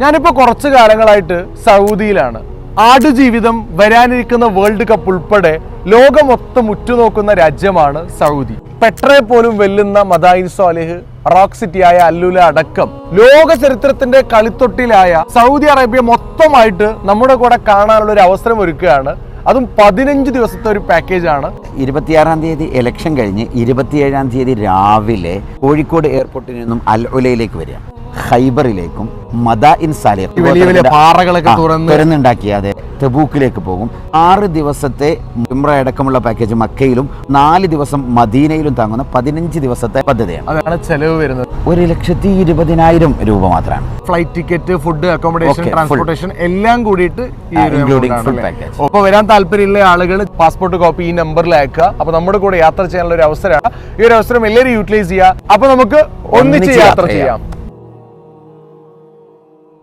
ഞാനിപ്പോൾ കുറച്ച് കാലങ്ങളായിട്ട് സൗദിയിലാണ്. ആടുജീവിതം, വരാനിരിക്കുന്ന വേൾഡ് കപ്പ് ഉൾപ്പെടെ ലോകം മൊത്തം ഉറ്റുനോക്കുന്ന രാജ്യമാണ് സൗദി. പെട്രയെ പോലും വെല്ലുന്ന മദായിൻ സ്വാലിഹ്, റോക്ക് സിറ്റിയായ അല്ലുല അടക്കം ലോക ചരിത്രത്തിന്റെ കളിത്തൊട്ടിലായ സൗദി അറേബ്യ മൊത്തമായിട്ട് നമ്മുടെ കൂടെ കാണാനുള്ള ഒരു അവസരം ഒരുക്കുകയാണ്. അതും 15 ദിവസത്തെ ഒരു പാക്കേജാണ്. 26-ാം തീയതി ഇലക്ഷൻ കഴിഞ്ഞ് 27-ാം തീയതി രാവിലെ കോഴിക്കോട് എയർപോർട്ടിൽ നിന്നും അൽ ഉലയിലേക്ക് വരിക, ഖൈബറിലേക്കും മദായിൻ സാലിഹ് വലിയ വലിയ പാറകളൊക്കെ തുറന്നുണ്ടാക്കിയ അതെ തബൂക്കിലേക്ക് പോകും. 6 ദിവസത്തെ ഉംറ അടക്കമുള്ള പാക്കേജ് മക്കയിലും 4 ദിവസം മദീനയിലും താങ്ങുന്ന 15 ദിവസത്തെ പദ്ധതിയാണ്. അതാണ് ചെലവ് വരുന്നത്. 1,20,000 രൂപ മാത്രമാണ്. Flight ticket, food, accommodation, transportation എല്ലാം കൂടിയിട്ട് ഫുൾ പാക്കേജ്. അപ്പോൾ വരാൻ താല്പര്യമുള്ള ആളുകൾ പാസ്പോർട്ട് കോപ്പി ഈ നമ്പറിൽ അയക്കുക. അപ്പൊ നമ്മുടെ കൂടെ യാത്ര ചെയ്യാനുള്ള ഒരു അവസരമാണ്. ഈ ഒരു അവസരം എല്ലാവരും യൂട്ടിലൈസ് ചെയ്യുക. അപ്പൊ നമുക്ക് ഒന്നിച്ച് യാത്ര ചെയ്യാം.